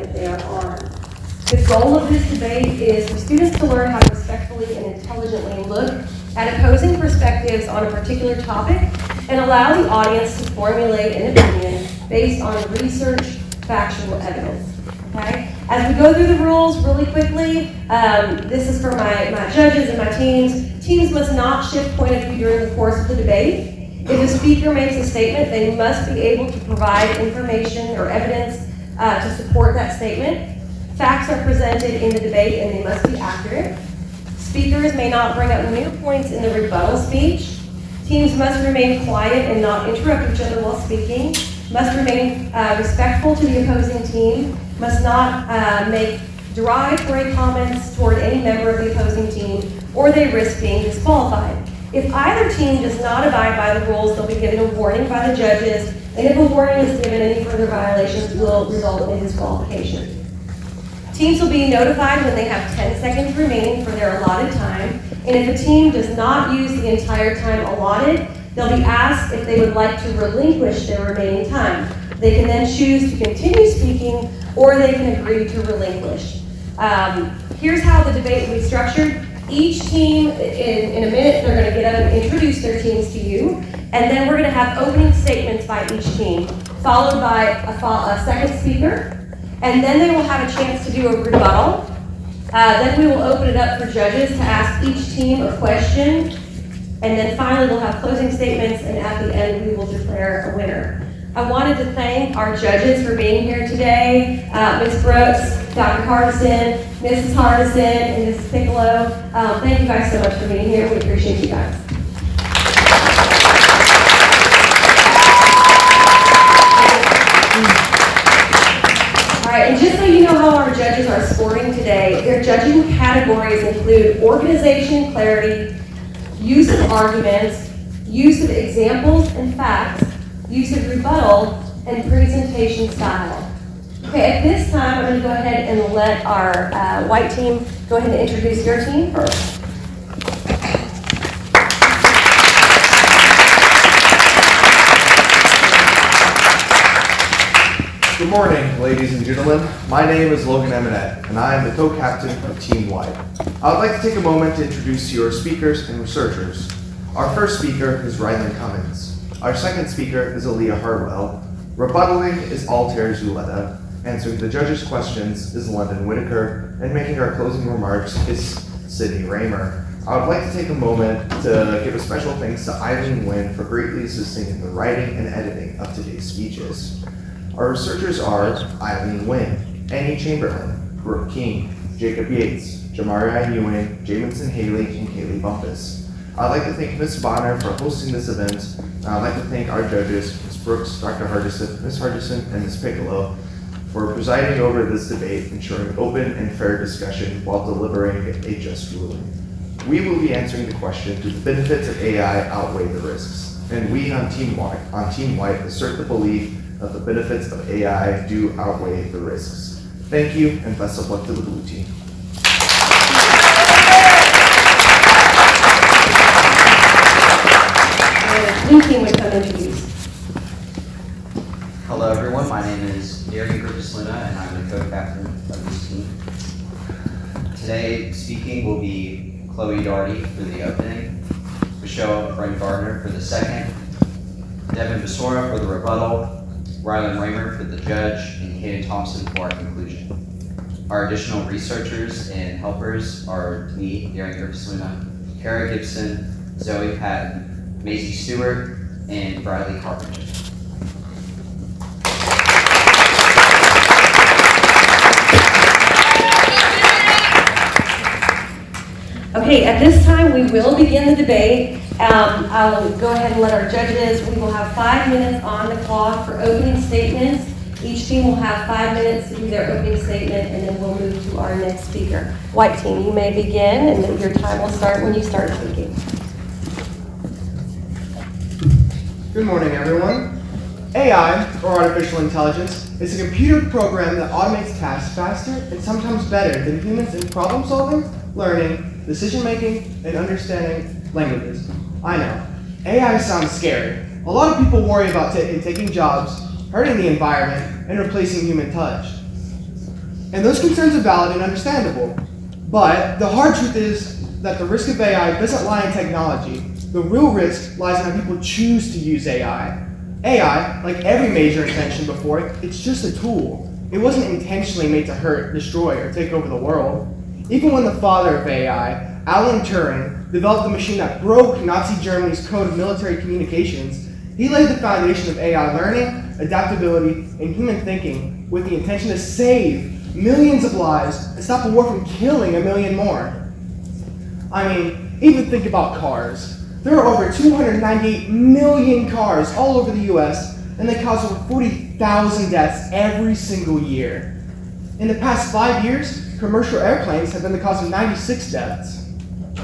side that they are on. The goal of this debate is for students to learn how to respectfully and intelligently look at opposing perspectives on a particular topic and allow the audience to formulate an opinion based on research, factual evidence. Okay? As we go through the rules really quickly, this is for my judges and my teams. Teams must not shift point of view during the course of the debate. If a speaker makes a statement, they must be able to provide information or evidence to support that statement. Facts are presented in the debate and they must be accurate. Speakers may not bring up new points in the rebuttal speech. Teams must remain quiet and not interrupt each other while speaking. Must remain respectful to the opposing team. Must not make derogatory comments toward any member of the opposing team, or they risk being disqualified. If either team does not abide by the rules, they'll be given a warning by the judges, and if a warning is given, any further violations will result in disqualification. Teams will be notified when they have 10 seconds remaining for their allotted time, and if a team does not use the entire time allotted, they'll be asked if they would like to relinquish their remaining time. They can then choose to continue speaking, or they can agree to relinquish. Here's how the debate will be structured. Each team, in a minute, they're going to get up and introduce their teams to you, and then we're going to have opening statements by each team, followed by a second speaker, and then they will have a chance to do a rebuttal. Then we will open it up for judges to ask each team a question, and then finally we'll have closing statements, and at the end we will declare a winner. I wanted to thank our judges for being here today, Ms. Brooks, Dr. Hardison, Mrs. Hardison, and Mrs. Piccolo. Thank you guys so much for being here. We appreciate you guys. All right, and just so you know how our judges are scoring today, their judging categories include organization, clarity, use of arguments, use of examples and facts, use of rebuttal, and presentation style. Okay, at this time, I'm going to go ahead and let our white team go ahead and introduce your team first. Good morning, ladies and gentlemen. My name is Logan Eminette, and I am the co-captain of Team White. I would like to take a moment to introduce your speakers and researchers. Our first speaker is Rylan Cummins. Our second speaker is Aaliyah Hartwell. Rebuttaling is Altair Zuleta. Answering the judges' questions is London Whitaker. And making our closing remarks is Sydney Raymer. I would like to take a moment to give a special thanks to Eileen Nguyen for greatly assisting in the writing and editing of today's speeches. Our researchers are Eileen Nguyen, Annie Chamberlain, Brooke King, Jacob Yates, Jamaria Ewing, Jamison Haley, and Kaylee Bumpus. I'd like to thank Ms. Bonner for hosting this event. I'd like to thank our judges, Ms. Brooks, Dr. Hardison, Ms. Hardison, and Ms. Piccolo, for presiding over this debate, ensuring open and fair discussion while delivering a just ruling. We will be answering the question, do the benefits of AI outweigh the risks? And we on Team White assert the belief that the benefits of AI do outweigh the risks. Thank you, and best of luck to the blue team. Blue team would come introduce. Hello everyone, my name is Darian Griffiths-Luna and I'm the co-captain of this team. Today speaking will be Chloe Doherty for the opening, Michelle Bryn-Gardner for the second, Devin Besora for the rebuttal, Rylan Raymer for the judge, and Kaden Thompson for our conclusion. Our additional researchers and helpers are me, Darian Griffiths-Luna, Kara Gibson, Zoe Patton, Maisie Stewart, and Bradley Carpenter. Okay, at this time we will begin the debate. I'll go ahead and let our judges, we will have 5 minutes on the clock for opening statements. Each team will have 5 minutes to do their opening statement, and then we'll move to our next speaker. White team, you may begin, and then your time will start when you start speaking. Good morning, everyone. AI, or artificial intelligence, is a computer program that automates tasks faster and sometimes better than humans in problem solving, learning, decision making, and understanding languages. I know, AI sounds scary. A lot of people worry about taking jobs, hurting the environment, and replacing human touch. And those concerns are valid and understandable. But the hard truth is that the risk of AI doesn't lie in technology. The real risk lies in how people choose to use AI. AI, like every major invention before it, it's just a tool. It wasn't intentionally made to hurt, destroy, or take over the world. Even when the father of AI, Alan Turing, developed the machine that broke Nazi Germany's code of military communications, he laid the foundation of AI learning, adaptability, and human thinking with the intention to save millions of lives and stop a war from killing a million more. I mean, even think about cars. There are over 298 million cars all over the US, and they cause over 40,000 deaths every single year. In the past 5 years, commercial airplanes have been the cause of 96 deaths.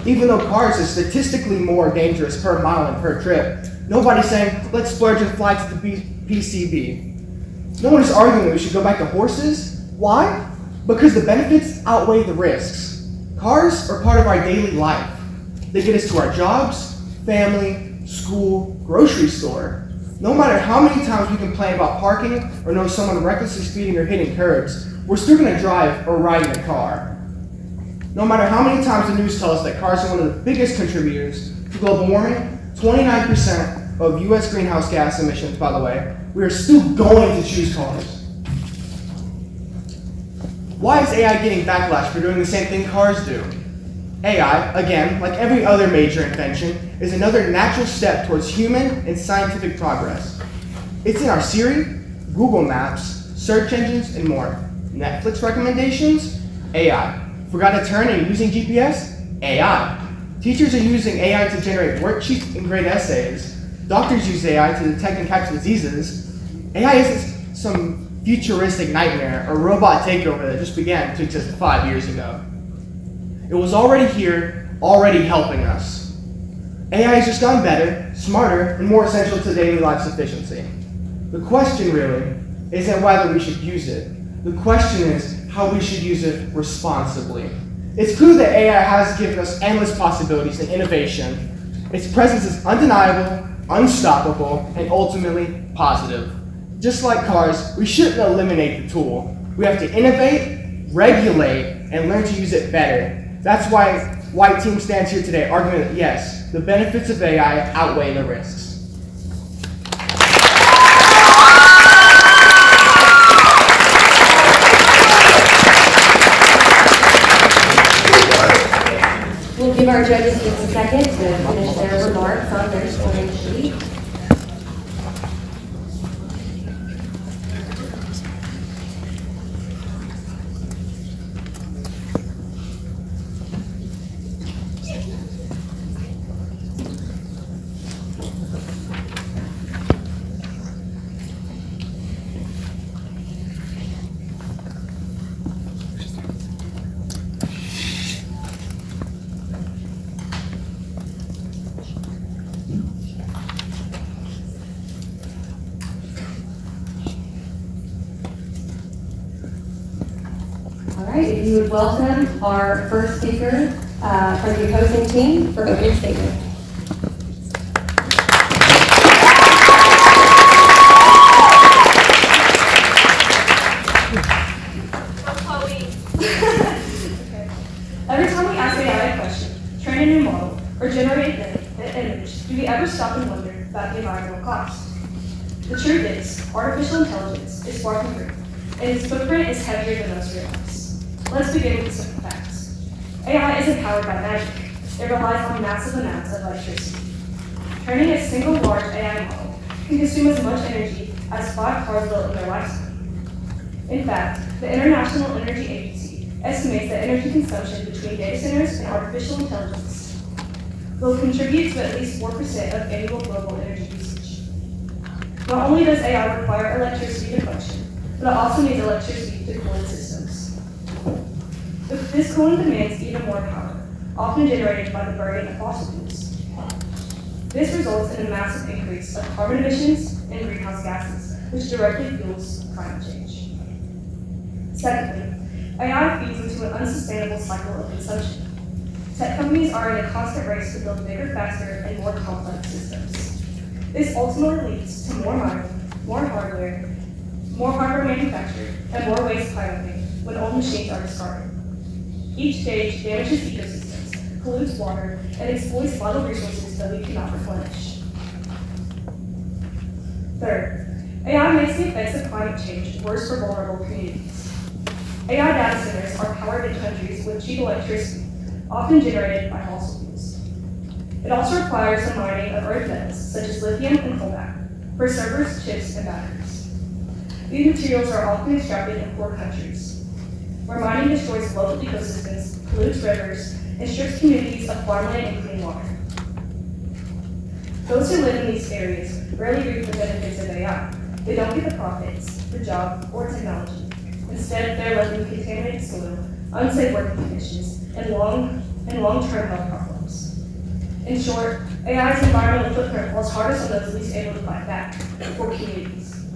Even though cars are statistically more dangerous per mile and per trip, nobody's saying, let's splurge and fly to the PCB. No one is arguing that we should go back to horses. Why? Because the benefits outweigh the risks. Cars are part of our daily life. They get us to our jobs, family, school, grocery store. No matter how many times we complain about parking or know someone recklessly speeding or hitting curbs, we're still going to drive or ride in a car. No matter how many times the news tells us that cars are one of the biggest contributors to global warming, 29% of US greenhouse gas emissions, by the way, we are still going to choose cars. Why is AI getting backlash for doing the same thing cars do? AI, again, like every other major invention, is another natural step towards human and scientific progress. It's in our Siri, Google Maps, search engines, and more. Netflix recommendations? AI. Forgot to turn and using GPS? AI. Teachers are using AI to generate worksheets and grade essays. Doctors use AI to detect and catch diseases. AI isn't some futuristic nightmare or robot takeover that just began to exist 5 years ago. It was already here, already helping us. AI has just gotten better, smarter, and more essential to daily life's efficiency. The question really isn't whether we should use it. The question is how we should use it responsibly. It's clear that AI has given us endless possibilities and innovation. Its presence is undeniable, unstoppable, and ultimately positive. Just like cars, we shouldn't eliminate the tool. We have to innovate, regulate, and learn to use it better. That's why White Team stands here today arguing that yes, the benefits of AI outweigh the risks. We'll give our judges just a second to finish their remarks on their scoring sheet. If you would welcome our first speaker from the opposing team for opening statement. Chloe. Okay. Every time we ask AI a question, train a new model, or generate an image, do we ever stop and wonder about the environmental cost? The truth is, artificial intelligence is far from free, and its footprint is heavier than most realize. Let's begin with the simple facts. AI isn't powered by magic. It relies on massive amounts of electricity. Training a single large AI model can consume as much energy as 5 cars built in their lifespan. In fact, the International Energy Agency estimates that energy consumption between data centers and artificial intelligence will contribute to at least 4% of annual global energy usage. Not only does AI require electricity to function, but it also needs electricity to cool its systems. This cooling demands even more power, often generated by the burning of fossil fuels. This results in a massive increase of carbon emissions and greenhouse gases, which directly fuels climate change. Secondly, AI feeds into an unsustainable cycle of consumption. Tech companies are in a constant race to build bigger, faster, and more complex systems. This ultimately leads to more money, more hardware manufactured, and more waste piling, when old machines are discarded. Each stage damages ecosystems, pollutes water, and exploits vital resources that we cannot replenish. Third, AI makes the effects of climate change worse for vulnerable communities. AI data centers are powered in countries with cheap electricity, often generated by fossil fuels. It also requires the mining of earth metals, such as lithium and cobalt, for servers, chips, and batteries. These materials are often extracted in poor countries, where mining destroys local ecosystems, pollutes rivers, and strips communities of farmland and clean water. Those who live in these areas rarely reap the benefits of AI. They don't get the profits, the job, or technology. Instead, they're left with contaminated soil, unsafe working conditions, and long-term health problems. In short, AI's environmental footprint falls hardest on those least able to fight back, for communities.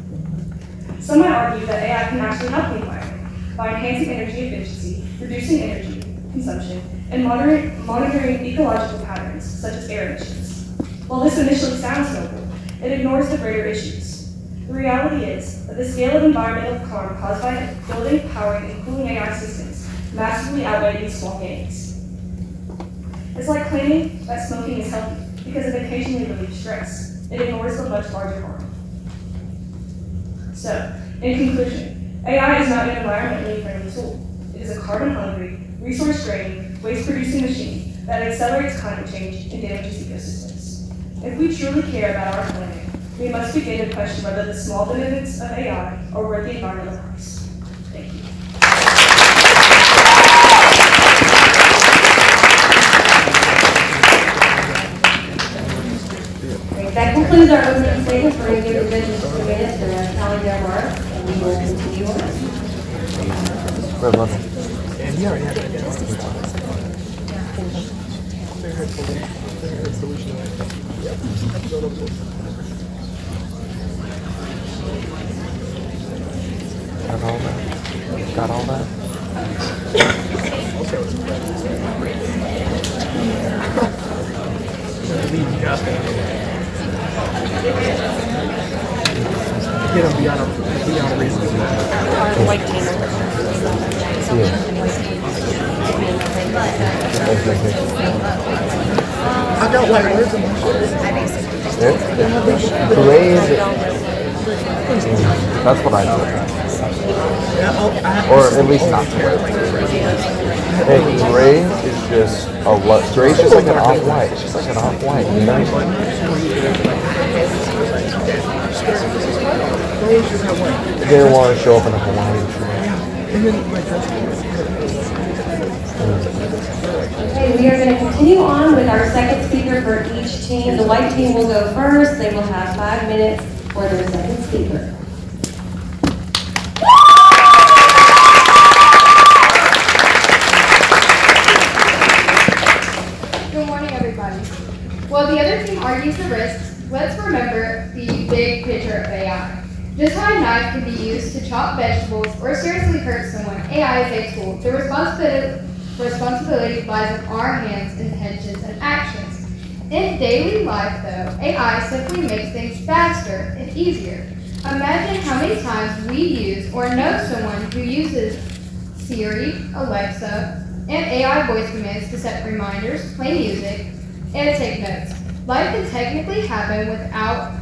Some might argue that AI can actually help the environment by enhancing energy efficiency, reducing energy consumption, and monitoring ecological patterns, such as air emissions. While this initially sounds noble, it ignores the greater issues. The reality is that the scale of environmental harm caused by building, powering, and cooling AI systems massively outweigh these small gains. It's like claiming that smoking is healthy because it occasionally relieves stress. It ignores the much larger harm. So, in conclusion, AI is not an environmentally friendly tool. It is a carbon-hungry, resource-draining, waste-producing machine that accelerates climate change and damages ecosystems. If we truly care about our planet, we must begin to question whether the small benefits of AI are worth the environmental price. Thank you. Great. That concludes our opening statements. We're going to give the judges 2 minutes to tally their marks, and we will continue Got all that? White team. I got white. Where's the Gray is it? That's what I know. Or at least not gray. Hey, gray is just a what? Gray's just like an off-white. It's just like an off-white, you know? They didn't want to show up in a Hawaiian shirt. Okay, we are going to continue on with our second speaker for each team. The white team will go first. They will have 5 minutes for their second speaker. Good morning, everybody. While the other team argues the risks, let's remember the big picture of AI. Just how a knife can be used to chop vegetables or seriously hurt someone, AI is a tool. The responsibility lies in our hands, intentions, and actions. In daily life, though, AI simply makes things faster and easier. Imagine how many times we use or know someone who uses Siri, Alexa, and AI voice commands to set reminders, play music, and take notes. Life can technically happen without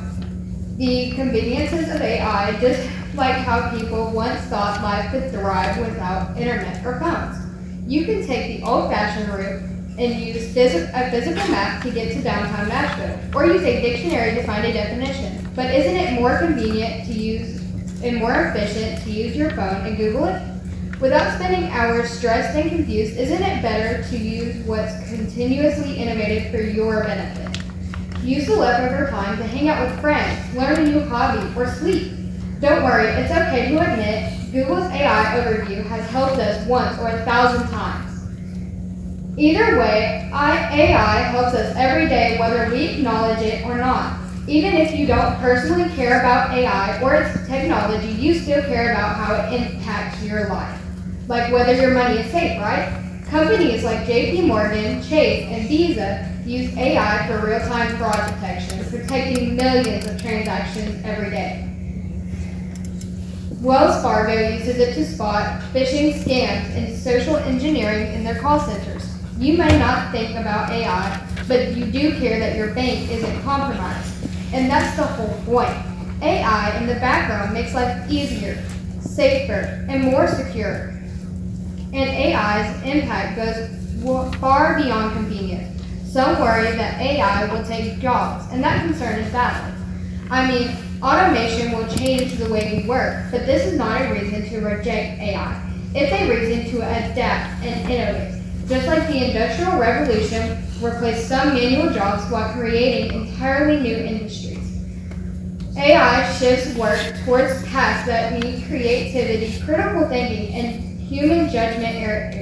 the conveniences of AI, just like how people once thought life could thrive without internet or phones. You can take the old-fashioned route and use a physical map to get to downtown Nashville, or use a dictionary to find a definition. But isn't it more convenient to use and more efficient to use your phone and Google it? Without spending hours stressed and confused, isn't it better to use what's continuously innovated for your benefit? Use the leftover time to hang out with friends, learn a new hobby, or sleep. Don't worry, it's okay to admit Google's AI overview has helped us once or 1,000 times. Either way, AI helps us every day whether we acknowledge it or not. Even if you don't personally care about AI or its technology, you still care about how it impacts your life. Like whether your money is safe, right? Companies like JP Morgan, Chase, and Visa use AI for real-time fraud detection, protecting millions of transactions every day. Wells Fargo uses it to spot phishing scams and social engineering in their call centers. You may not think about AI, but you do care that your bank isn't compromised. And that's the whole point. AI in the background makes life easier, safer, and more secure. And AI's impact goes far beyond convenience. Some worry that AI will take jobs, and that concern is valid. I mean, automation will change the way we work, but this is not a reason to reject AI. It's a reason to adapt and innovate. Just like the Industrial Revolution replaced some manual jobs while creating entirely new industries. AI shifts work towards tasks that need creativity, critical thinking, and human judgment areas.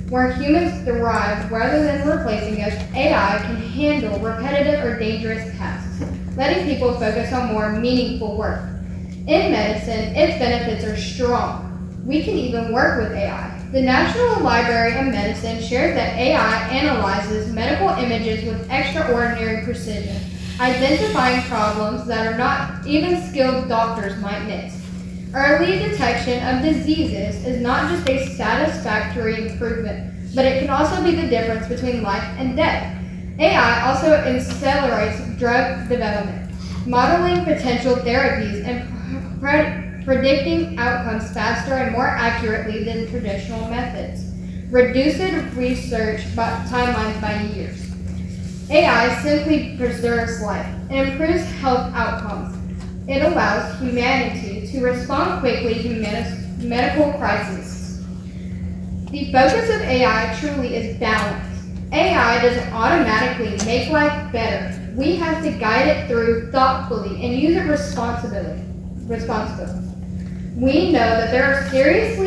Where humans thrive rather than replacing us, AI can handle repetitive or dangerous tasks, letting people focus on more meaningful work. In medicine, its benefits are strong. We can even work with AI. The National Library of Medicine shares that AI analyzes medical images with extraordinary precision, identifying problems that are not even skilled doctors might miss. Early detection of diseases is not just a satisfactory improvement, but it can also be the difference between life and death. AI also accelerates drug development, modeling potential therapies and predicting outcomes faster and more accurately than traditional methods, reduces research timelines by years. AI simply preserves life and improves health outcomes. It allows humanity to respond quickly to medical crises. The focus of AI truly is balance. AI doesn't automatically make life better. We have to guide it through thoughtfully and use it responsibly. We know that there are serious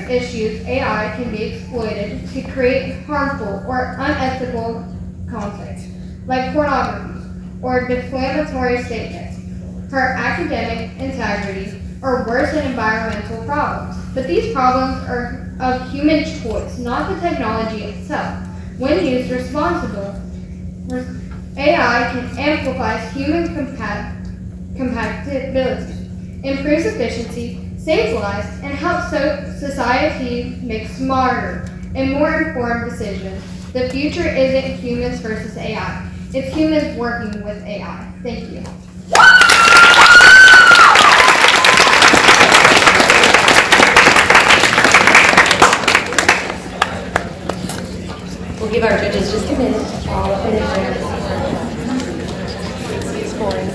issues AI can be exploited to create harmful or unethical content, like pornography or defamatory statements, hurt academic integrity, or worsen environmental problems. But these problems are of human choice, not the technology itself. When used responsibly, AI can amplify human compatibility, improves efficiency, saves lives, and helps society make smarter and more informed decisions. The future isn't humans versus AI. It's humans working with AI. Thank you. We'll give our judges just a minute to all finish their scoring.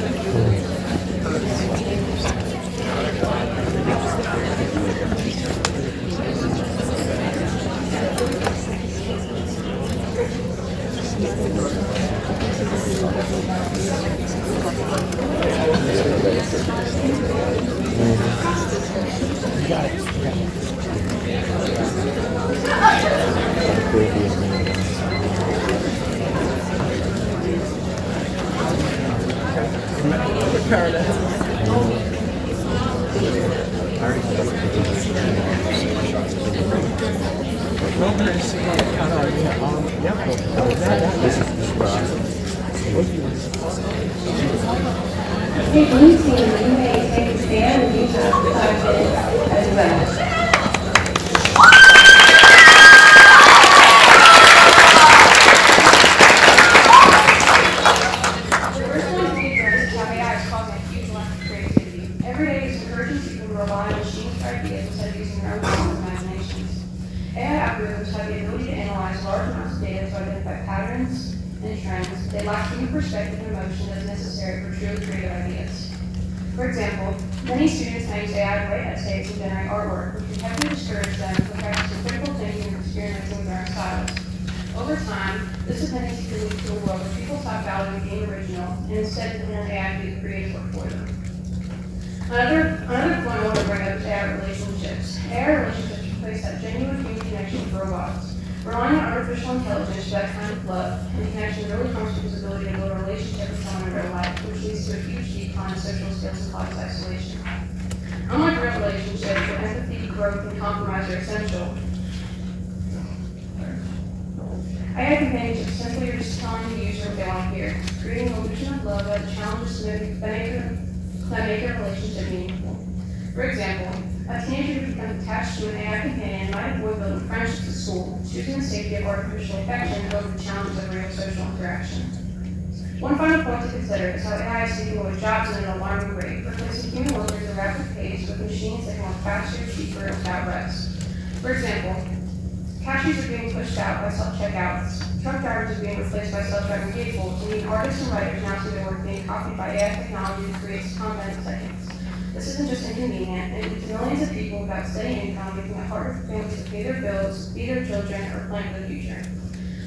Hey, blue team, you may take a stand and you have 5 minutes as well. The first one to be addressed is how AI is causing a huge lack of creativity. Every day is encouraging people to rely on machines for ideas instead of using their own thoughts and imaginations. AI algorithms have the ability to analyze large amounts of data to identify patterns and trends. They lack human perspective and emotion that is necessary for truly creative ideas. For example, many students now use AI to write essays and generate artwork, which can heavily discourage them from practicing critical thinking and experimenting with their own styles. Over time, this tendency can lead to a world where people stop valuing being original and instead depend on AI to do the creative work for them. Another point I want to bring up is AI relationships. AI relationships replace that genuine human connection with robots. Relying on artificial intelligence for that kind of love and connection really comes to his ability to build a relationship with someone in real life, which leads to a huge decline in social skills and causes isolation. Unlike real relationships, where empathy, growth, and compromise are essential, AI companionships simply are just telling the user what they want to hear, creating an illusion of love that challenges that make a relationship meaningful. For example, a teenager who becomes attached to an AI companion might avoid building friendships at school, choosing the safety of artificial affection over the challenges of real social interaction. One final point to consider is how AI is taking away jobs at an alarming rate, replacing human workers at a rapid pace with machines that can work faster, cheaper, and without rest. For example, cashiers are being pushed out by self-checkouts, truck drivers are being replaced by self-driving vehicles, and even artists and writers now see their work being copied by AI technology that creates content in seconds. This isn't just inconvenient, it leaves millions of people without steady income, making it harder for families to pay their bills, feed their children, or plan for the future.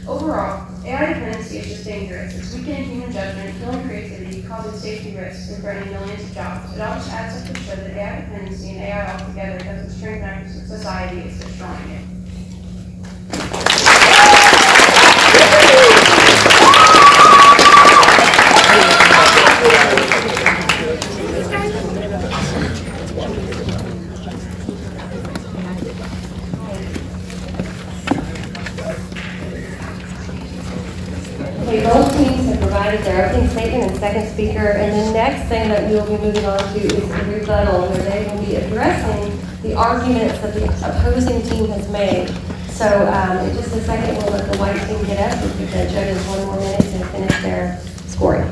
Overall, AI dependency is just dangerous. It's weakening human judgment, killing creativity, causing safety risks, and threatening millions of jobs. It all just adds up to show that AI dependency and AI altogether doesn't strengthen society, it's destroying it. Okay, both teams have provided their opening statement and second speaker, and the next thing that we will be moving on to is the rebuttal, where they will be addressing the arguments that the opposing team has made. So in just a second, we'll let the white team get up and give the judges 1 more minute to finish their scoring.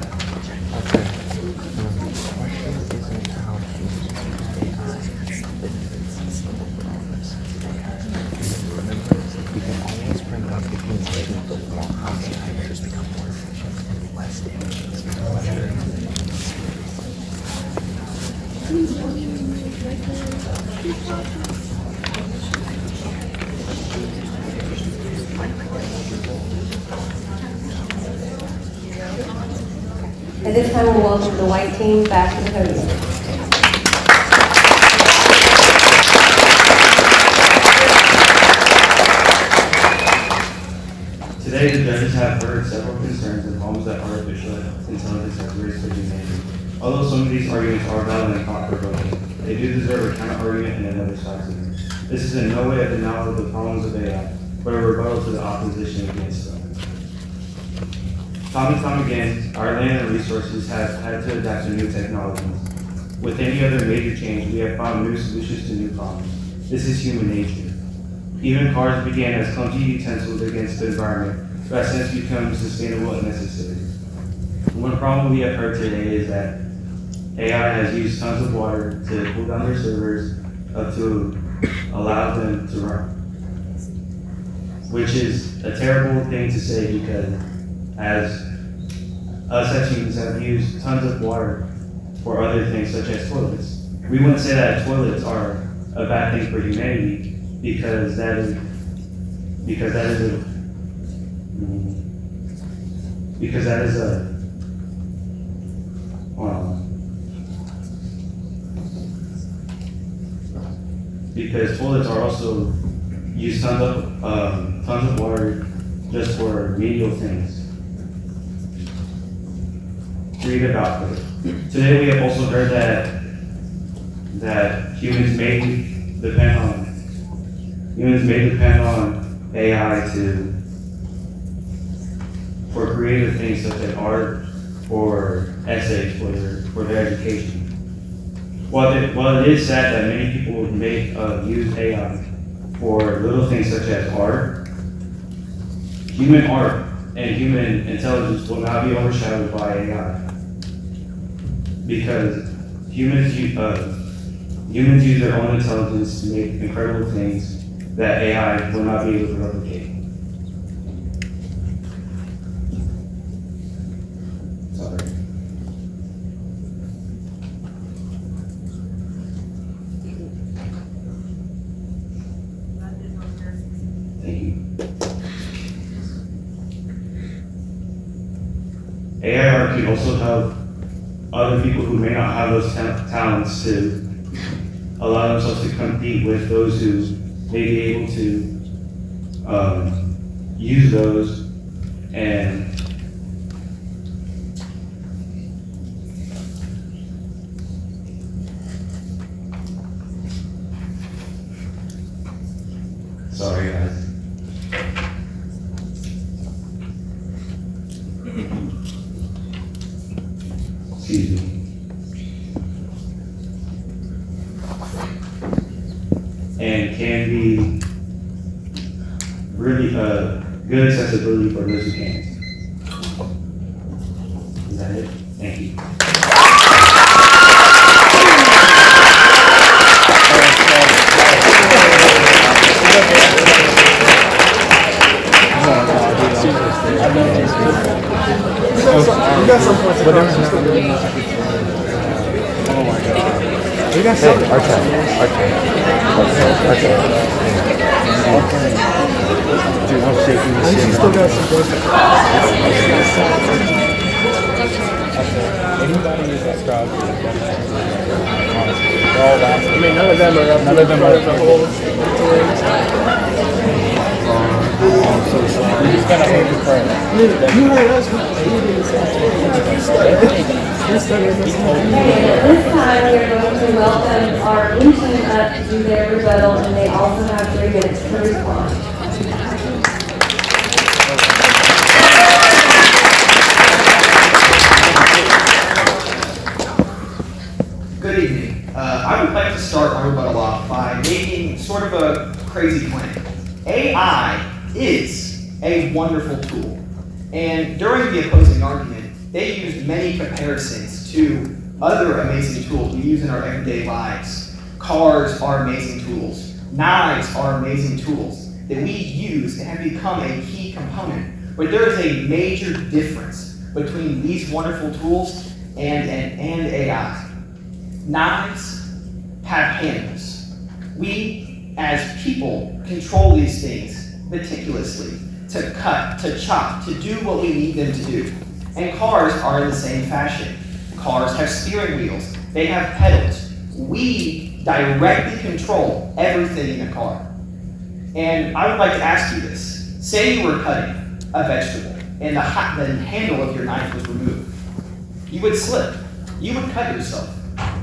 At this time, we'll welcome the white team back to the podium. Today, the judges have heard several concerns and problems that artificial intelligence has raised for humanity. Although some of these arguments are valid and thought-provoking, they do deserve a counter-argument and another side to them. This is in no way a denial of the problems of AI, but a rebuttal to the opposition against them. Time and time again, our land and resources have had to adapt to new technologies. With any other major change, we have found new solutions to new problems. This is human nature. Even cars began as clumsy utensils against the environment, but have since become sustainable and necessary. One problem we have heard today is that AI has used tons of water to cool down their servers to allow them to run. Which is a terrible thing to say because as us as humans have used tons of water for other things such as toilets. We wouldn't say that toilets are a bad thing for humanity because that is because toilets are also use tons of water just for menial things. Read about it. Today we have also heard that humans may depend on AI for creative things such as art or essays for their education. While it is sad that many people may use AI for little things such as art, human art and human intelligence will not be overshadowed by AI. Because humans use their own intelligence to make incredible things that AI will not be able to replicate. Sorry. Thank you. AI art can also help other people who may not have those talents to allow themselves to compete with those who may be able to use those and sorry guys. Excuse me. really good accessibility for those who can't. Is that it? Thank you. You got some points across. Oh my god. We got some. Our turn. Dude, I'm shaking this shit. You still got some points Anybody use that crowd? They're all laughing. I mean, none of them are up None of them the are whole. I'm so sorry. You just gotta hold your prayer. You heard us. Okay, at this time, we are going to welcome our blue team up to do their rebuttal, and they also have 3 minutes to respond. Good evening. I would like to start my rebuttal off by making sort of a crazy claim. AI is a wonderful tool. And during the opposing argument, they used many comparisons to other amazing tools we use in our everyday lives. Cars are amazing tools. Knives are amazing tools that we use and have become a key component. But there is a major difference between these wonderful tools and AI. Knives have handles. We, as people, control these things meticulously to cut, to chop, to do what we need them to do. And cars are in the same fashion. Cars have steering wheels. They have pedals. We directly control everything in a car. And I would like to ask you this. Say you were cutting a vegetable and the handle of your knife was removed. You would slip. You would cut yourself.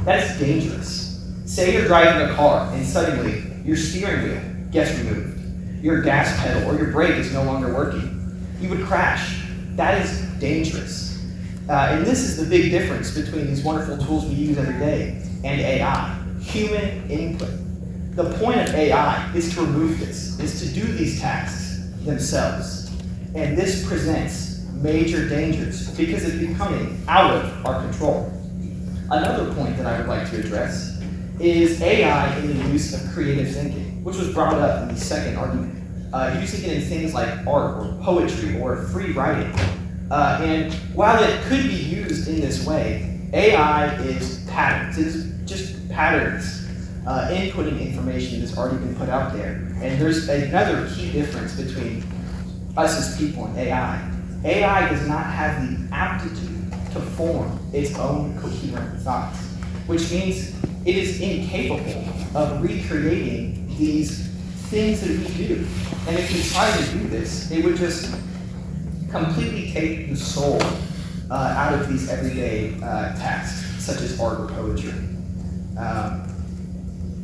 That is dangerous. Say you're driving a car and suddenly your steering wheel gets removed. Your gas pedal or your brake is no longer working. You would crash. That is dangerous. And this is the big difference between these wonderful tools we use every day and AI. Human input. The point of AI is to remove this, is to do these tasks themselves. And this presents major dangers because it's becoming out of our control. Another point that I would like to address is AI in the use of creative thinking, which was brought up in the second argument. Using it in things like art or poetry or free writing. And while it could be used in this way, AI is patterns. It is just patterns inputting information that's already been put out there. And there's another key difference between us as people and AI. AI does not have the aptitude to form its own coherent thoughts, which means it is incapable of recreating these things that we do. And if we try to do this, it would just completely take the soul out of these everyday tasks, such as art or poetry.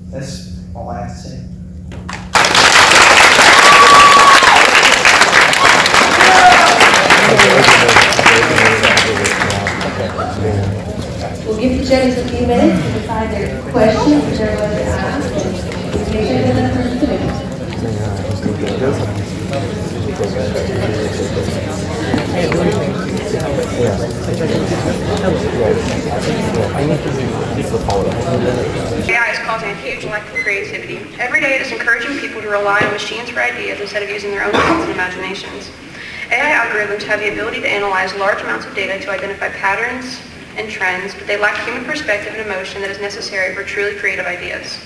That's all I have to say. We'll give the judges a few minutes to decide their questions that they're going to ask. And make sure they're not first committee. AI is causing a huge lack of creativity. Every day it is encouraging people to rely on machines for ideas instead of using their own thoughts and imaginations. AI algorithms have the ability to analyze large amounts of data to identify patterns and trends, but they lack human perspective and emotion that is necessary for truly creative ideas.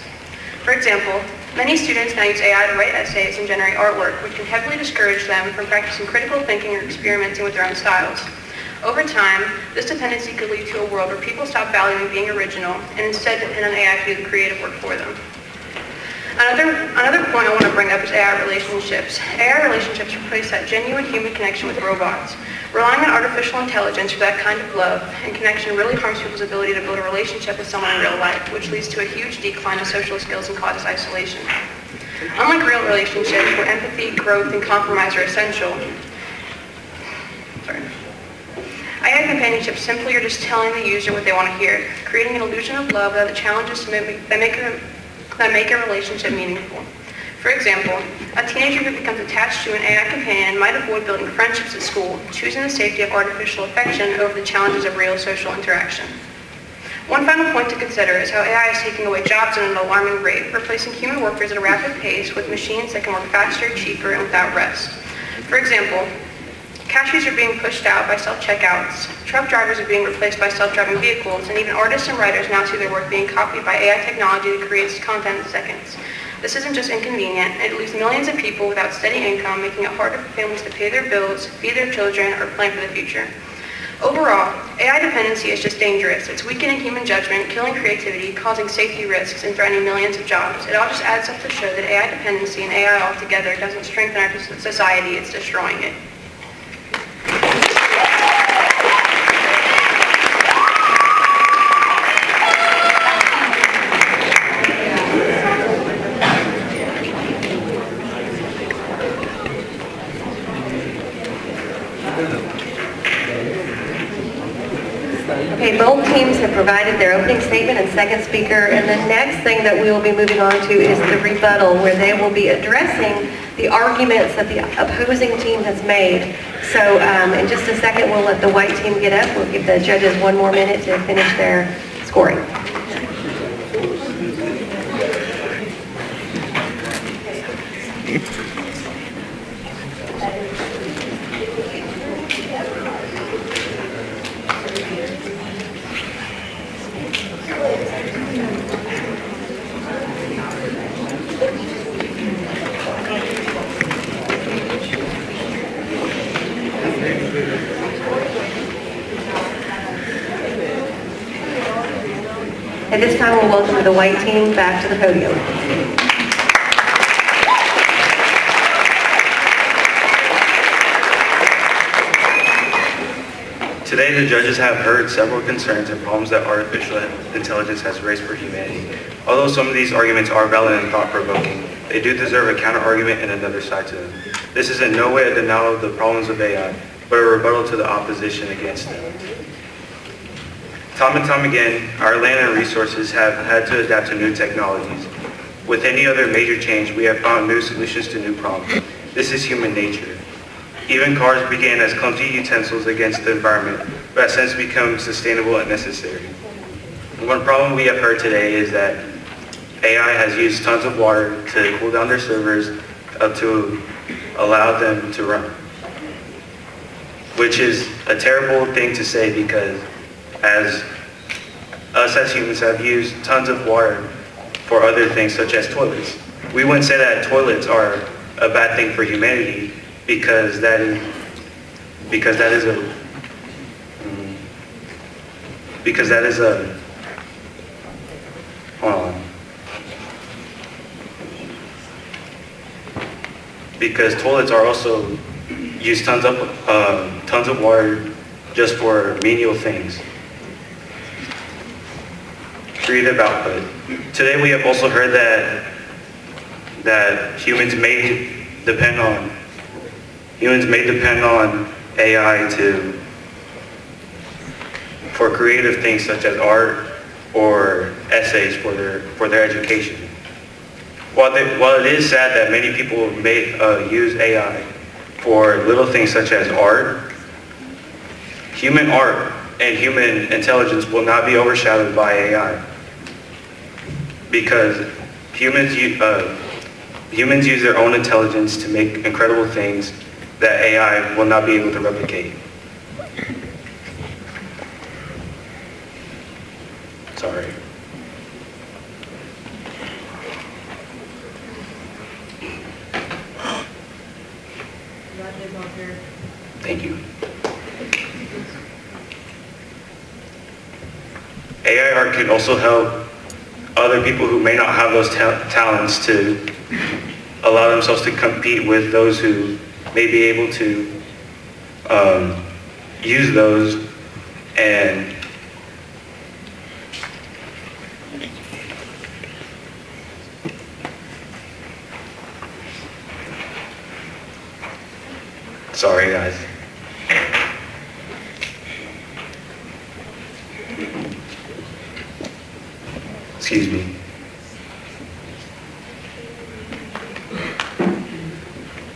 For example, many students now use AI to write essays and generate artwork, which can heavily discourage them from practicing critical thinking or experimenting with their own styles. Over time, this dependency could lead to a world where people stop valuing being original and instead depend on AI to do the creative work for them. Another point I want to bring up is AI relationships. AI relationships replace that genuine human connection with robots. Relying on artificial intelligence for that kind of love and connection really harms people's ability to build a relationship with someone in real life, which leads to a huge decline in social skills and causes isolation. Unlike real relationships where empathy, growth, and compromise are essential, AI companionships simply are just telling the user what they want to hear, creating an illusion of love without the challenges that make a relationship meaningful. For example, a teenager who becomes attached to an AI companion might avoid building friendships at school, choosing the safety of artificial affection over the challenges of real social interaction. One final point to consider is how AI is taking away jobs at an alarming rate, replacing human workers at a rapid pace with machines that can work faster, cheaper, and without rest. For example, cashiers are being pushed out by self-checkouts, truck drivers are being replaced by self-driving vehicles, and even artists and writers now see their work being copied by AI technology that creates content in seconds. This isn't just inconvenient, it leaves millions of people without steady income, making it harder for families to pay their bills, feed their children, or plan for the future. Overall, AI dependency is just dangerous. It's weakening human judgment, killing creativity, causing safety risks, and threatening millions of jobs. It all just adds up to show that AI dependency and AI altogether doesn't strengthen our society, it's destroying it. Okay, both teams have provided their opening statement and second speaker, and the next thing that we will be moving on to is the rebuttal, where they will be addressing the arguments that the opposing team has made. So in just a second, we'll let the white team get up. We'll give the judges one more minute to finish their scoring. At this time, we'll welcome the white team back to the podium. Today, the judges have heard several concerns and problems that artificial intelligence has raised for humanity. Although some of these arguments are valid and thought-provoking, they do deserve a counter-argument and another side to them. This is in no way a denial of the problems of AI, but a rebuttal to the opposition against them. Time and time again, our land and resources have had to adapt to new technologies. With any other major change, we have found new solutions to new problems. This is human nature. Even cars began as clumsy utensils against the environment, but have since become sustainable and necessary. One problem we have heard today is that AI has used tons of water to cool down their servers to allow them to run. Which is a terrible thing to say because as humans have used tons of water for other things such as toilets. We wouldn't say that toilets are a bad thing for humanity because that is a hold on. Because toilets are also use tons of water just for menial things. Creative output. Today we have also heard that humans may depend on AI for creative things such as art or essays for their education. While it is sad that many people may use AI for little things such as art and human intelligence will not be overshadowed by AI. Because humans use their own intelligence to make incredible things that AI will not be able to replicate. Sorry. Thank you. AI art can also help other people who may not have those talents to allow themselves to compete with those who may be able to use those and sorry guys. Excuse me.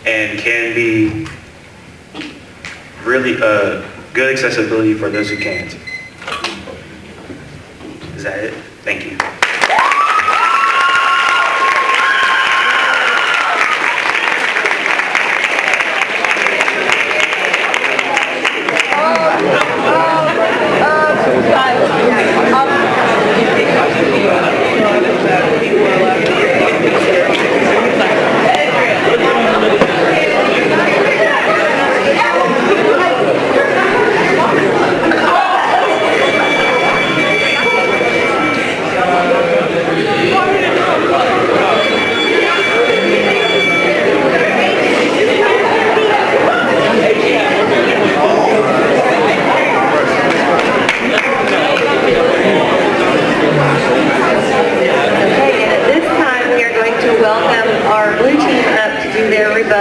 and can be really good accessibility for those who can't. Is that it? Thank you.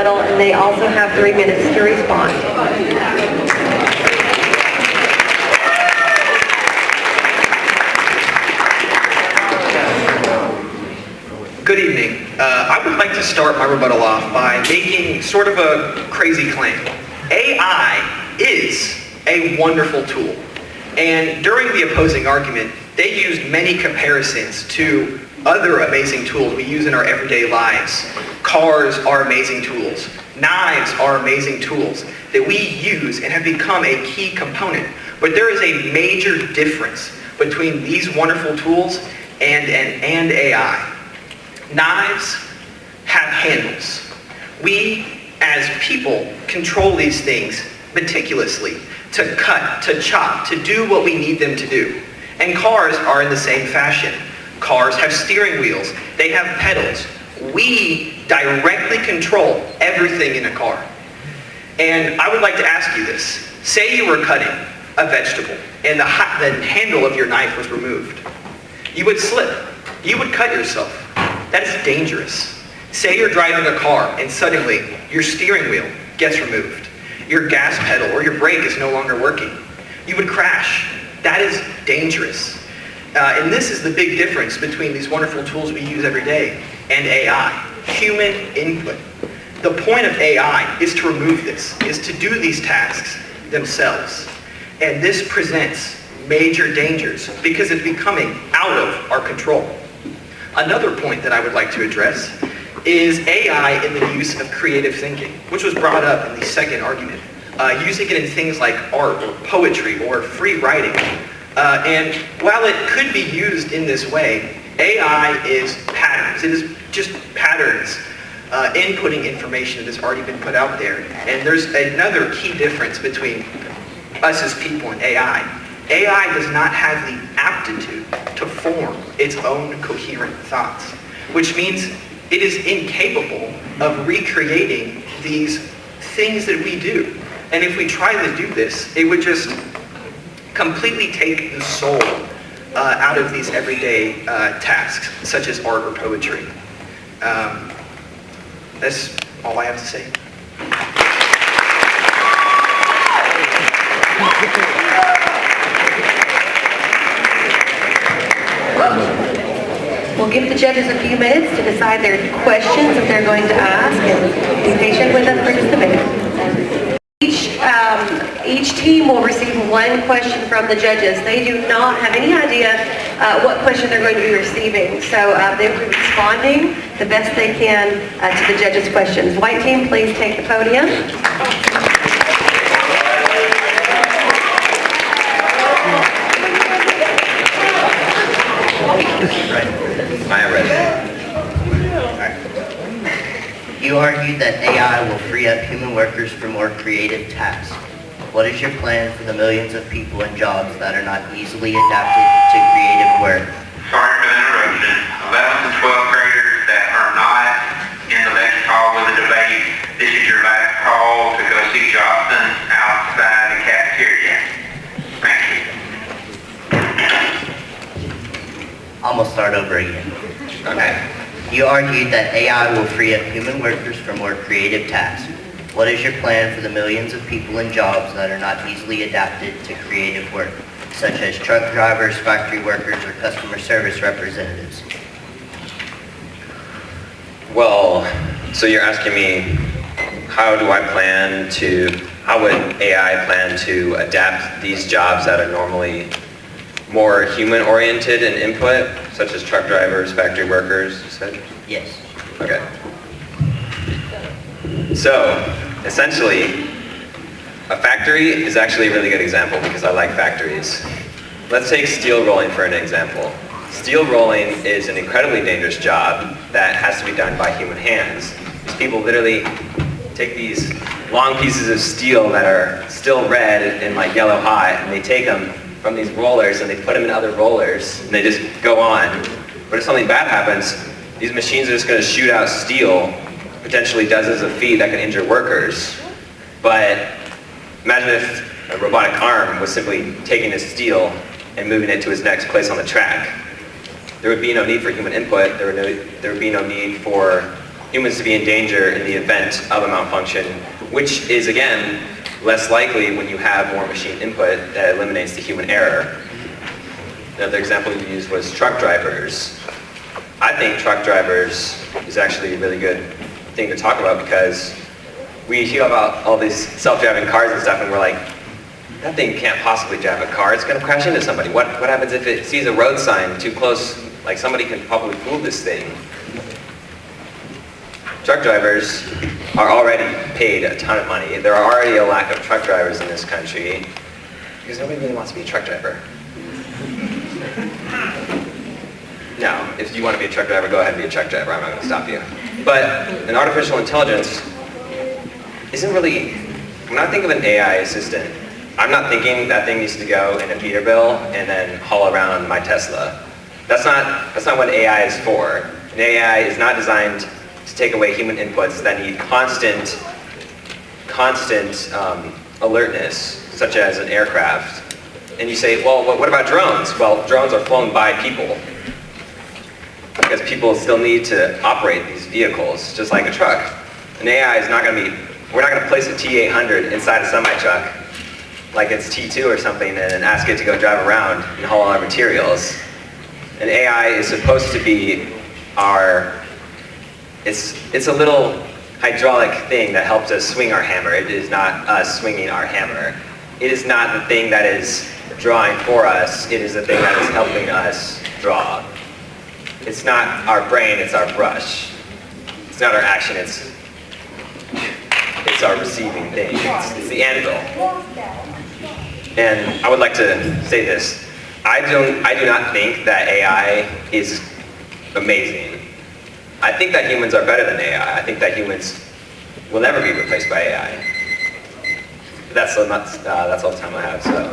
And they also have 3 minutes to respond. Good evening. I would like to start my rebuttal off by making sort of a crazy claim. AI is a wonderful tool. And during the opposing argument, they used many comparisons to other amazing tools we use in our everyday lives. Cars are amazing tools. Knives are amazing tools that we use and have become a key component. But there is a major difference between these wonderful tools and AI. Knives have handles. We, as people, control these things meticulously to cut, to chop, to do what we need them to do. And cars are in the same fashion. Cars have steering wheels. They have pedals. We directly control everything in a car. And I would like to ask you this. Say you were cutting a vegetable and the handle of your knife was removed. You would slip. You would cut yourself. That is dangerous. Say you're driving a car and suddenly your steering wheel gets removed. Your gas pedal or your brake is no longer working. You would crash. That is dangerous. And this is the big difference between these wonderful tools we use every day and AI, human input. The point of AI is to remove this, is to do these tasks themselves. And this presents major dangers because it's becoming out of our control. Another point that I would like to address is AI in the use of creative thinking, which was brought up in the second argument. Using it in things like art or poetry or free writing. And while it could be used in this way, AI is patterns. It is just patterns inputting information that has already been put out there. And there's another key difference between us as people and AI. AI does not have the aptitude to form its own coherent thoughts, which means it is incapable of recreating these things that we do. And if we try to do this, it would just completely take the soul out of these everyday tasks, such as art or poetry. That's all I have to say. We'll give the judges a few minutes to decide their questions that they're going to ask, and be patient with us for just a minute. Each team will receive one question from the judges. They do not have any idea what question they're going to be receiving, so they will be responding the best they can to the judges' questions. White team, please take the podium. I read it. You argued that AI will free up human workers for more creative tasks. What is your plan for the millions of people and jobs that are not easily adapted to creative work? Sorry for the interruption. 11th and 12th graders that are not in the lecture hall with the debate, this is your last call to go see Johnson outside the cafeteria. Thank you. I'm gonna start over again. Okay. You argued that AI will free up human workers for more creative tasks. What is your plan for the millions of people and jobs that are not easily adapted to creative work, such as truck drivers, factory workers, or customer service representatives? Well, so you're asking me how would AI plan to adapt these jobs that are normally more human-oriented in input, such as truck drivers, factory workers, you said? Yes. Okay. So, essentially, a factory is actually a really good example because I like factories. Let's take steel rolling for an example. Steel rolling is an incredibly dangerous job that has to be done by human hands. These people literally take these long pieces of steel that are still red and like yellow hot, and they take them from these rollers and they put them in other rollers and they just go on. But if something bad happens, these machines are just going to shoot out steel, potentially dozens of feet that can injure workers. But imagine if a robotic arm was simply taking this steel and moving it to its next place on the track. There would be no need for human input. There would be no need for humans to be in danger in the event of a malfunction, which is, again, less likely when you have more machine input that eliminates the human error. Another example you used was truck drivers. I think truck drivers is actually a really good thing to talk about because we hear about all these self-driving cars and stuff and we're like, that thing can't possibly drive a car, it's going to crash into somebody. What happens if it sees a road sign too close? Like somebody can probably fool this thing. Truck drivers are already paid a ton of money. There are already a lack of truck drivers in this country because nobody really wants to be a truck driver. Now, if you want to be a truck driver, go ahead and be a truck driver. I'm not going to stop you. But an artificial intelligence isn't really, when I think of an AI assistant, I'm not thinking that thing needs to go in a Peterbilt and then haul around my Tesla. That's not what AI is for. An AI is not designed to take away human inputs that need constant alertness, such as an aircraft. And you say, well, what about drones? Well, drones are flown by people because people still need to operate these vehicles, just like a truck. An AI is not going to be, we're not going to place a T800 inside a semi-truck like it's T2 or something and then ask it to go drive around and haul our materials. An AI is supposed to be it's a little hydraulic thing that helps us swing our hammer. It is not us swinging our hammer. It is not the thing that is drawing for us. It is the thing that is helping us draw. It's not our brain, it's our brush. It's not our action, it's our receiving thing. It's the anvil. And I would like to say this. I do not think that AI is amazing. I think that humans are better than AI. I think that humans will never be replaced by AI. That's all the time I have, so.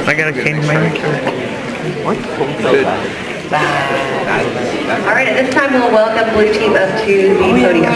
I gotta change my picture. What? All right, at this time we'll welcome Blue Team up to the podium.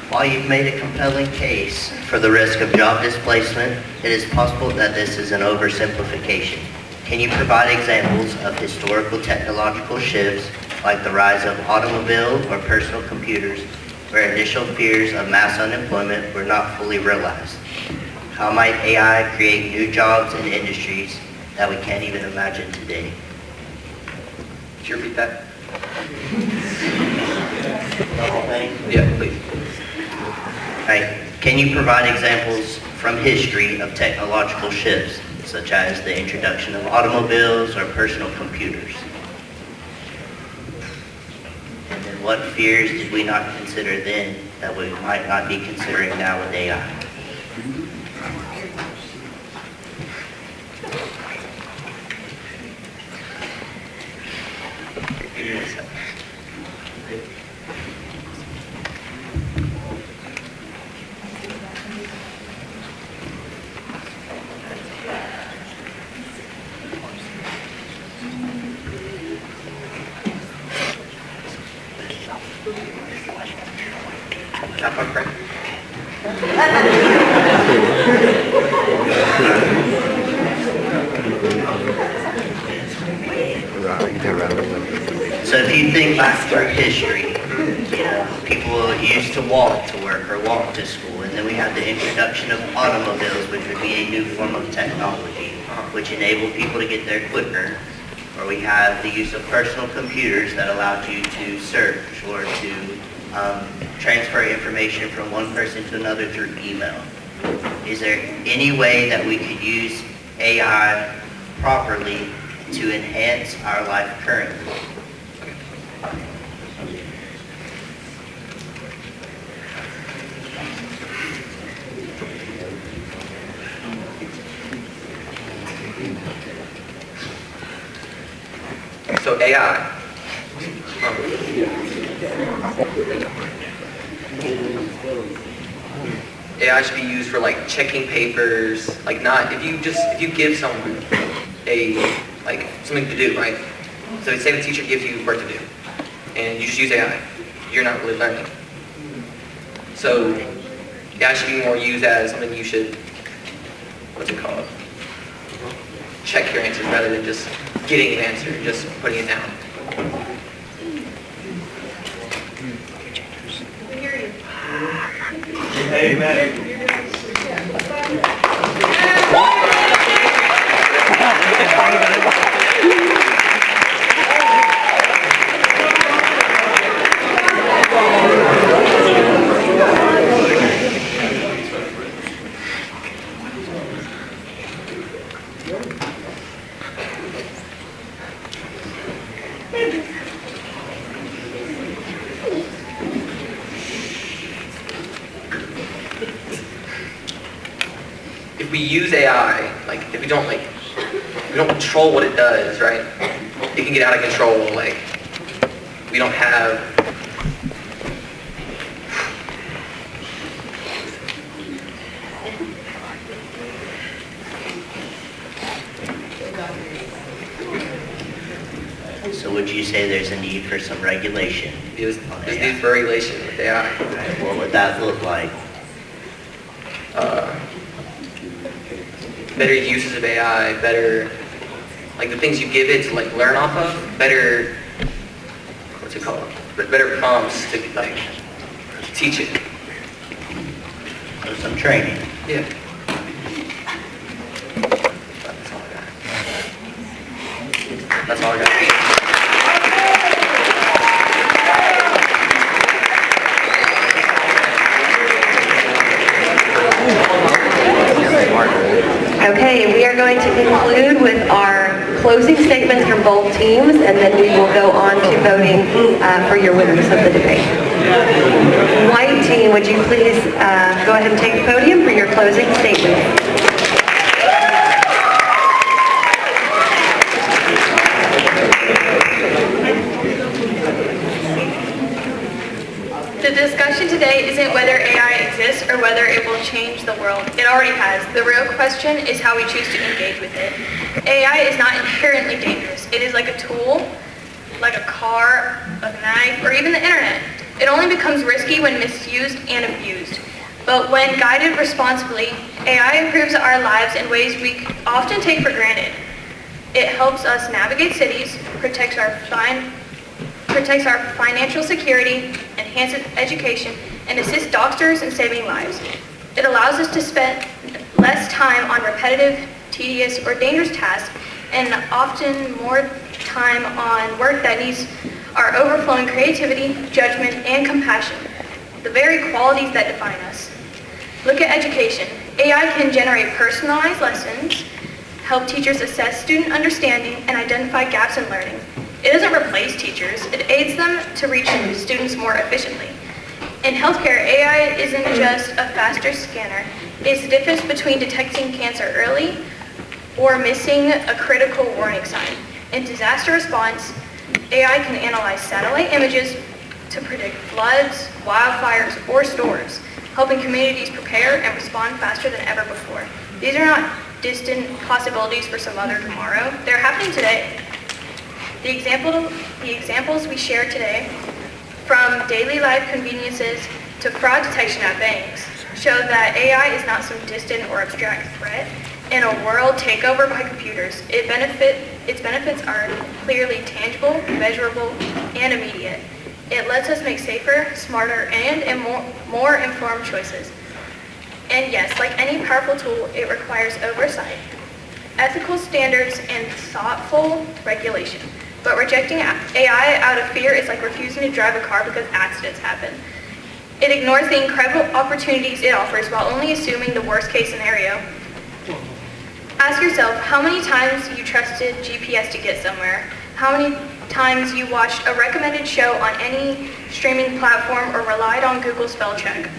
While you've made a compelling case for the risk of job displacement, it is possible that this is an oversimplification. Can you provide examples of historical technological shifts like the rise of automobiles or personal computers where initial fears of mass unemployment were not fully realized? How might AI create new jobs in industries that we can't even imagine today? Could you repeat that? The whole thing? Yeah, please. Right. Can you provide examples from history of technological shifts, such as the introduction of automobiles or personal computers? And then what fears did we not consider then that we might not be considering now with AI? Tap on print. So if you think back through history, you know, people used to walk to work or walk to school, and then we had the introduction of automobiles, which would be a new form of technology, which enabled people to get there quicker. Or we have the use of personal computers that allowed you to search or to transfer information from one person to another through email. Is there any way that we could use AI properly to enhance our life currently? So AI. AI should be used for like checking papers, like not, if you give someone something to do, right? So say the teacher gives you work to do, and you just use AI, you're not really learning. So AI should be more used as something you should, what's it called? Check your answers rather than just getting an answer, just putting it down. We hear you. Amen. If we use AI, like if we don't control what it does, right? It can get out of control. Like we don't have. So would you say there's a need for some regulation? There's need for regulation with AI. What would that look like? Better uses of AI, better, like the things you give it to like learn off of, better, what's it called? Better prompts to like teach it. So some training. Yeah. That's all I got. Okay, we are going to conclude with our closing statements from both teams, and then we will go on to voting for your winners of the debate. White team, would you please go ahead and take the podium for your closing statement? The discussion today isn't whether AI exists or whether it will change the world. It already has. The real question is how we choose to engage with it. AI is not inherently dangerous. It is like a tool, like a car, a knife, or even the internet. It only becomes risky when misused and abused. But when guided responsibly, AI improves our lives in ways we often take for granted. It helps us navigate cities, protects our financial security, enhances education, and assists doctors in saving lives. It allows us to spend less time on repetitive, tedious, or dangerous tasks, and often more time on work that needs our overflowing creativity, judgment, and compassion, the very qualities that define us. Look at education. AI can generate personalized lessons, help teachers assess student understanding, and identify gaps in learning. It doesn't replace teachers, it aids them to reach students more efficiently. In healthcare, AI isn't just a faster scanner, it's the difference between detecting cancer early or missing a critical warning sign. In disaster response, AI can analyze satellite images to predict floods, wildfires, or storms, helping communities prepare and respond faster than ever before. These are not distant possibilities for some other tomorrow, they're happening today. The examples we shared today, from daily life conveniences to fraud detection at banks show that AI is not some distant or abstract threat. In a world takeover by computers, its benefits are clearly tangible, measurable, and immediate. It lets us make safer, smarter, and more informed choices. And yes, like any powerful tool, it requires oversight, ethical standards, and thoughtful regulation. But rejecting AI out of fear is like refusing to drive a car because accidents happen. It ignores the incredible opportunities it offers while only assuming the worst case scenario. Ask yourself how many times you trusted GPS to get somewhere, how many times you watched a recommended show on any streaming platform or relied on Google spell check.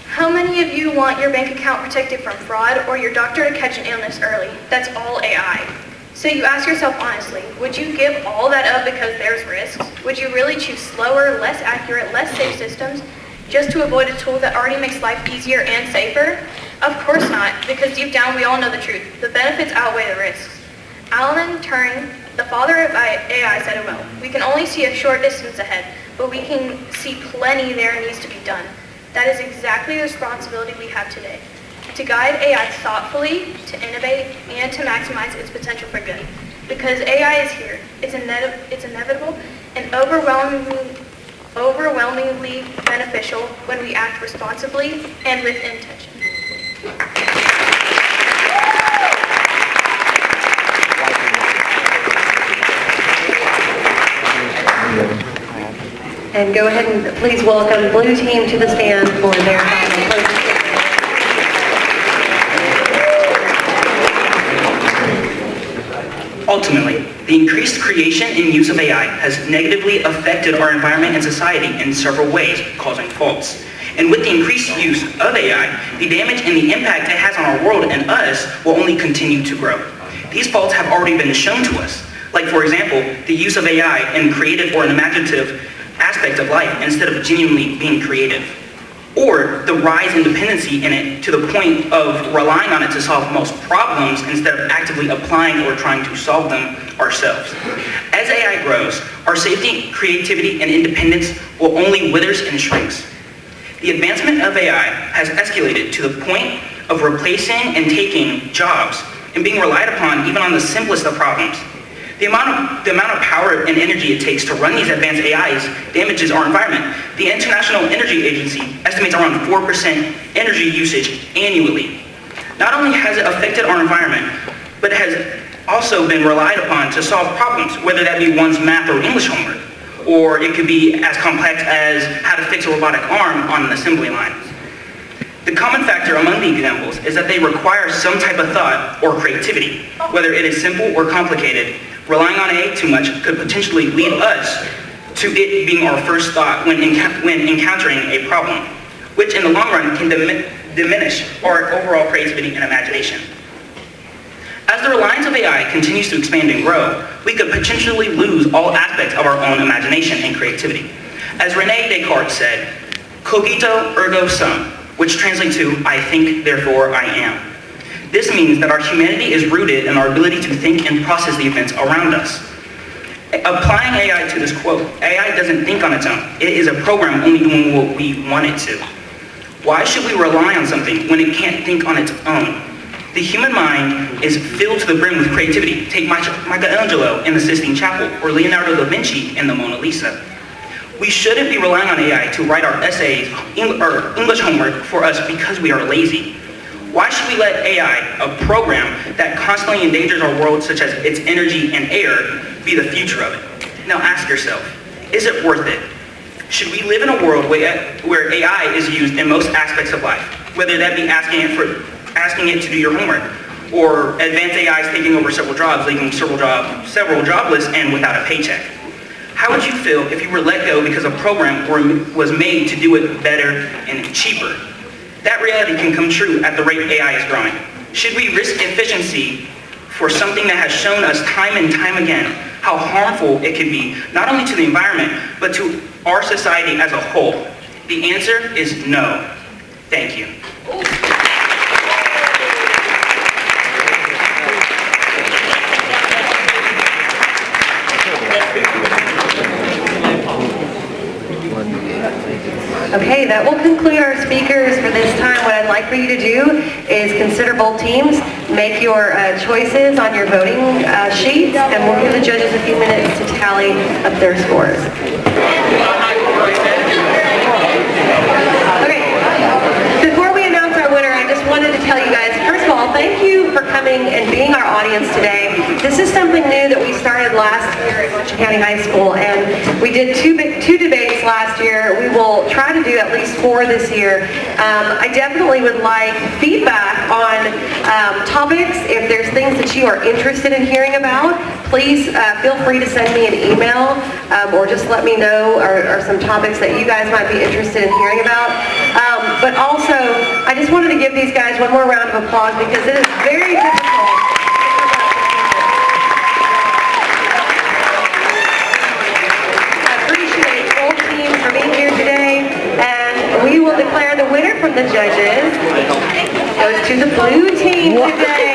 How many of you want your bank account protected from fraud or your doctor to catch an illness early? That's all AI. So you ask yourself honestly, would you give all that up because there's risks? Would you really choose slower, less accurate, less safe systems just to avoid a tool that already makes life easier and safer? Of course not, because deep down we all know the truth. The benefits outweigh the risks. Alan Turing, the father of AI, said it well. We can only see a short distance ahead, but we can see plenty there needs to be done. That is exactly the responsibility we have today. To guide AI thoughtfully, to innovate, and to maximize its potential for good. Because AI is here. It's inevitable and overwhelmingly beneficial when we act responsibly and with intention. And go ahead and please welcome Blue Team to the stand for their final closing. Ultimately, the increased creation and use of AI has negatively affected our environment and society in several ways, causing faults. And with the increased use of AI, the damage and the impact it has on our world and us will only continue to grow. These faults have already been shown to us, like for example, the use of AI in creative or an imaginative aspect of life instead of genuinely being creative. Or the rise in dependency in it to the point of relying on it to solve most problems instead of actively applying or trying to solve them ourselves. As AI grows, our safety, creativity, and independence will only withers and shrinks. The advancement of AI has escalated to the point of replacing and taking jobs and being relied upon even on the simplest of problems. The amount of power and energy it takes to run these advanced AIs damages our environment. The International Energy Agency estimates around 4% energy usage annually. Not only has it affected our environment, but it has also been relied upon to solve problems, whether that be one's math or English homework, or it could be as complex as how to fix a robotic arm on an assembly line. The common factor among the examples is that they require some type of thought or creativity. Whether it is simple or complicated, relying on AI too much could potentially lead us to it being our first thought when encountering a problem, which in the long run can diminish our overall creativity and imagination. As the reliance of AI continues to expand and grow, we could potentially lose all aspects of our own imagination and creativity. As René Descartes said, cogito ergo sum, which translates to, I think, therefore I am. This means that our humanity is rooted in our ability to think and process the events around us. Applying AI to this quote, AI doesn't think on its own. It is a program only doing what we want it to. Why should we rely on something when it can't think on its own? The human mind is filled to the brim with creativity. Take Michelangelo in the Sistine Chapel, or Leonardo da Vinci in the Mona Lisa. We shouldn't be relying on AI to write our essays or English homework for us because we are lazy. Why should we let AI, a program that constantly endangers our world, such as its energy and air, be the future of it? Now ask yourself, is it worth it? Should we live in a world where AI is used in most aspects of life, whether that be asking it to do your homework, or advanced AIs taking over several jobs, leaving several jobless and without a paycheck? How would you feel if you were let go because a program was made to do it better and cheaper? That reality can come true at the rate AI is growing. Should we risk efficiency for something that has shown us time and time again how harmful it can be, not only to the environment, but to our society as a whole? The answer is no. Thank you. Okay, that will conclude our speakers for this time. What I'd like for you to do is consider both teams, make your choices on your voting sheets, and we'll give the judges a few minutes to tally up their scores. Okay, before we announce our winner, I just wanted to tell you guys, first of all, thank you for coming and being our audience today. This is something new that we started last year at Orange County High School, and we did two debates last year. We will try to do at least 4 this year. I definitely would like feedback on topics. If there's things that you are interested in hearing about, please feel free to send me an email or just let me know or some topics that you guys might be interested in hearing about. But also, I just wanted to give these guys one more round of applause because it is very difficult. For being here today, and we will declare the winner from the judges. Goes to the blue team today.